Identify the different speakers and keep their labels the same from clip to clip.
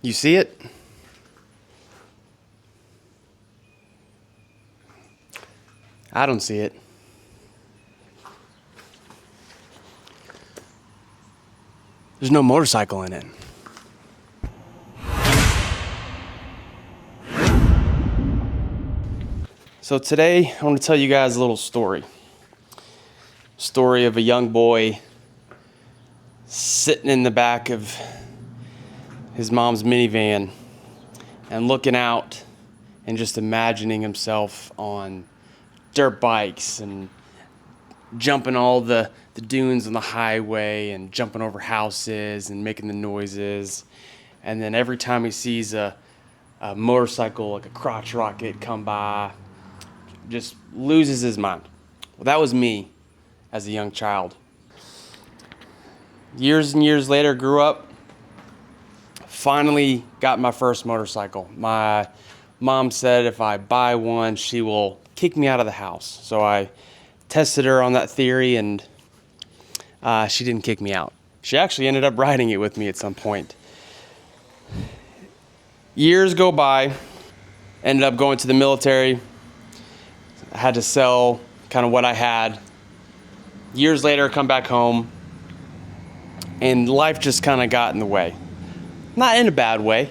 Speaker 1: You see it? I don't see it. There's no motorcycle in it. So today I want to tell you guys a little story. Story of a young boy sitting in the back of his mom's minivan and looking out and just imagining himself on dirt bikes and jumping all the dunes on the highway and jumping over houses and making the noises. And then every time he sees a motorcycle, like a crotch rocket, come by, just loses his mind. Well, that was me as a young child. Years and years later, grew up, finally got my first motorcycle. My mom said if I buy one, she will kick me out of the house. So I tested her on that theory, and she didn't kick me out. She actually ended up riding it with me at some point. Years go by, ended up going to the military. I had to sell kind of what I had. Years later, come back home, and life just kind of got in the way. Not in a bad way.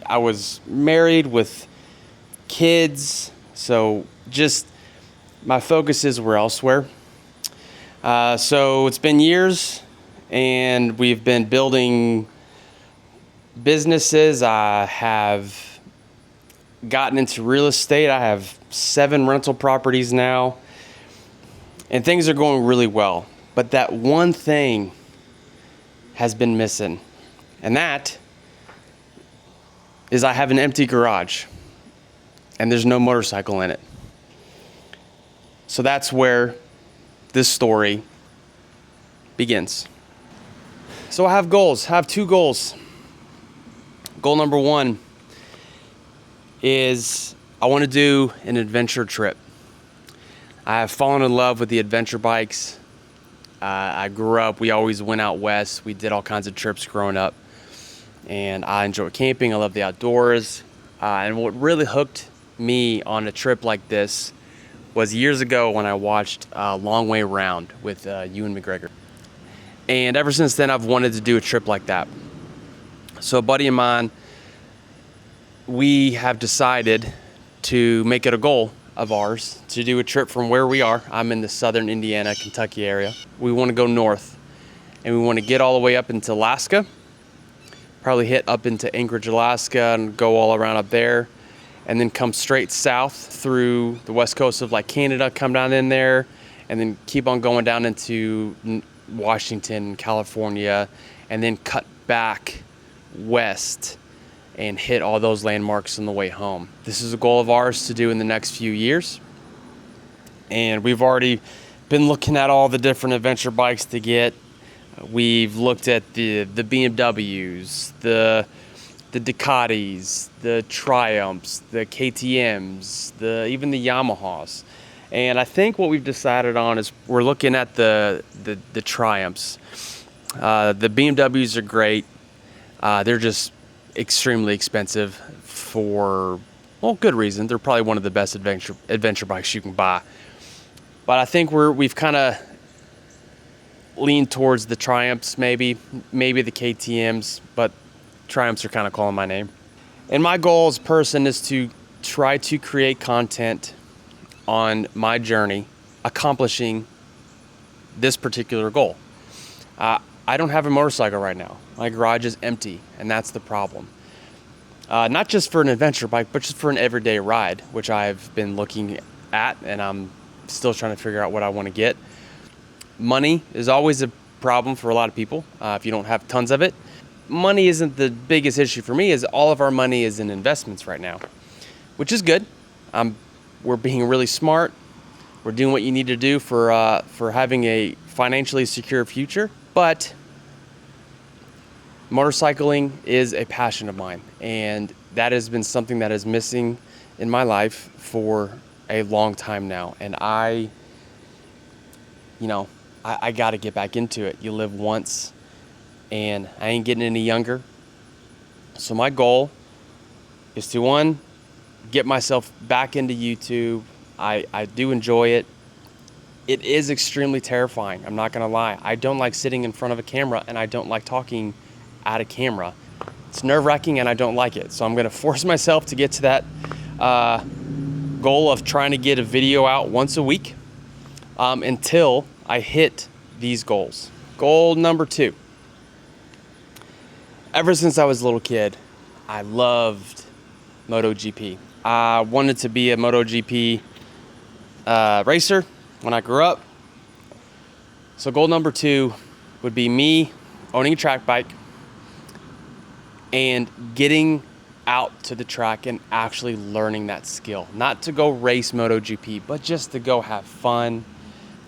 Speaker 1: I was married with kids, so just my focuses were elsewhere. So it's been years, and we've been building businesses. I have gotten into real estate. I have 7 rental properties now, and things are going really well. But that one thing has been missing, and that is I have an empty garage, and there's no motorcycle in it. So that's where this story begins. So I have goals. I have 2 goals. Goal number 1 is I want to do an adventure trip. I have fallen in love with the adventure bikes. I grew up, we always went out west. We did all kinds of trips growing up. And I enjoy camping. I love the outdoors. And what really hooked me on a trip like this was years ago when I watched Long Way Round with Ewan McGregor. And ever since then, I've wanted to do a trip like that. So a buddy of mine, we have decided to make it a goal of ours to do a trip from where we are. I'm in the southern Indiana, Kentucky area. We want to go north, and we want to get all the way up into Alaska, probably hit up into Anchorage, Alaska, and go all around up there, and then come straight south through the west coast of like Canada, come down in there, and then keep on going down into Washington, California, and then cut back west and hit all those landmarks on the way home. This is a goal of ours to do in the next few years. And we've already been looking at all the different adventure bikes to get. We've looked at the BMWs, the Ducatis, the Triumphs, the KTMs, even the Yamahas. And I think what we've decided on is we're looking at the Triumphs. The BMWs are great. They're just extremely expensive for, well, good reason. They're probably one of the best adventure bikes you can buy. But I think we've kind of leaned towards the Triumphs, maybe the KTMs, but Triumphs are kind of calling my name. And my goal as a person is to try to create content on my journey accomplishing this particular goal. I don't have a motorcycle right now. My garage is empty, and that's the problem. Not just for an adventure bike, but just for an everyday ride, which I've been looking at, and I'm still trying to figure out what I want to get. Money is always a problem for a lot of people if you don't have tons of it. Money isn't the biggest issue for me, as all of our money is in investments right now, which is good. We're being really smart. We're doing what you need to do for having a financially secure future. But motorcycling is a passion of mine, and that has been something that is missing in my life for a long time now. And I got to get back into it. You live once, and I ain't getting any younger. So my goal is to, one, get myself back into YouTube. I do enjoy it. It is extremely terrifying. I'm not gonna lie. I don't like sitting in front of a camera, and I don't like talking at a camera. It's nerve-wracking and I don't like it. So I'm gonna force myself to get to that goal of trying to get a video out once a week until I hit these goals. Goal number 2. Ever since I was a little kid, I loved MotoGP. I wanted to be a MotoGP racer when I grew up. So goal number 2 would be me owning a track bike and getting out to the track and actually learning that skill. Not to go race MotoGP, but just to go have fun,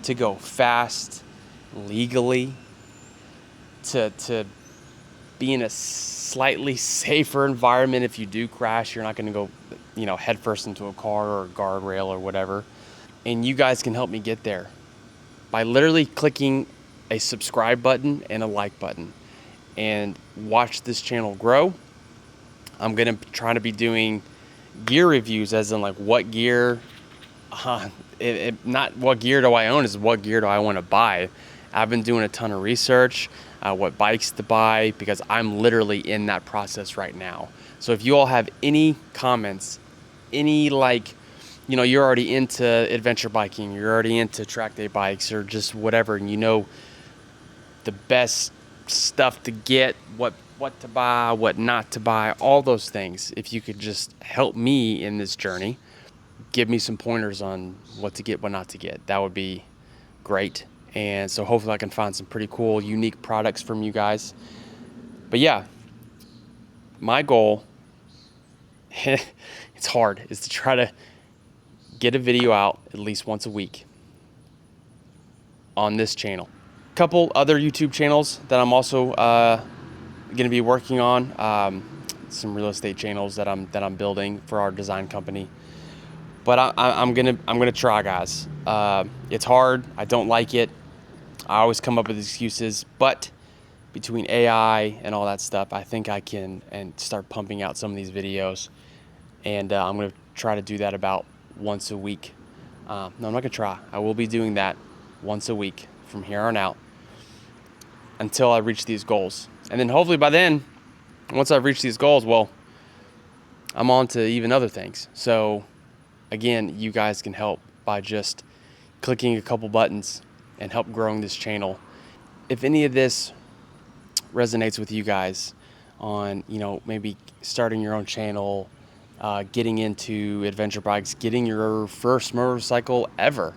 Speaker 1: to go fast, legally, to be in a slightly safer environment. If you do crash, you're not gonna go, headfirst into a car or a guardrail or whatever. And you guys can help me get there by literally clicking a subscribe button and a like button, and watch this channel grow. I'm gonna try to be doing gear reviews, as in like what gear, not what gear do I own, is what gear do I want to buy. I've been doing a ton of research, what bikes to buy, because I'm literally in that process right now. So if you all have any comments, any you're already into adventure biking, you're already into track day bikes, or just whatever, and the best stuff to get, what to buy, what not to buy, all those things. If you could just help me in this journey, give me some pointers on what to get, what not to get, that would be great. And so hopefully I can find some pretty cool, unique products from you guys. But yeah, my goal, it's hard, is to try to get a video out at least once a week on this channel. Couple other YouTube channels that I'm also going to be working on, some real estate channels that I'm building for our design company. But I'm gonna try, guys. It's hard. I don't like it. I always come up with excuses, but between AI and all that stuff, I think I can and start pumping out some of these videos. And I'm gonna try to do that about once a week. No, I'm not gonna try. I will be doing that once a week from here on out until I reach these goals. And then hopefully by then, once I've reached these goals, well, I'm on to even other things. So again, you guys can help by just clicking a couple buttons and help growing this channel. If any of this resonates with you guys on, maybe starting your own channel, getting into adventure bikes, getting your first motorcycle ever,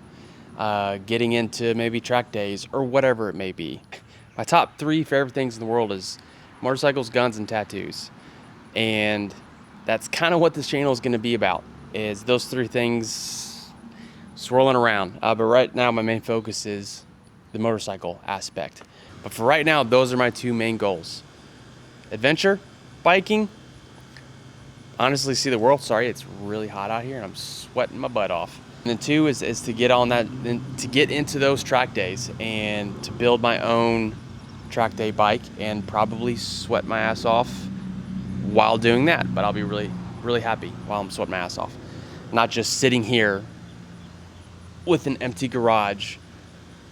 Speaker 1: getting into maybe track days or whatever it may be. My top 3 favorite things in the world is motorcycles, guns, and tattoos. And that's kind of what this channel is going to be about, is those 3 things swirling around. But right now my main focus is the motorcycle aspect. But for right now, those are my 2 main goals. Adventure, biking, honestly see the world. Sorry, it's really hot out here and I'm sweating my butt off. And then 2 is to get on that, to get into those track days and to build my own track day bike and probably sweat my ass off while doing that. But I'll be really, really happy while I'm sweating my ass off. Not just sitting here with an empty garage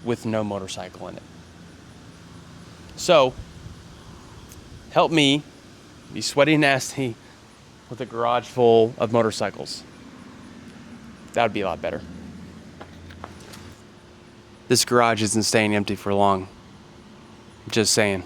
Speaker 1: with no motorcycle in it. So, help me be sweaty and nasty with a garage full of motorcycles. That would be a lot better. This garage isn't staying empty for long. Just saying.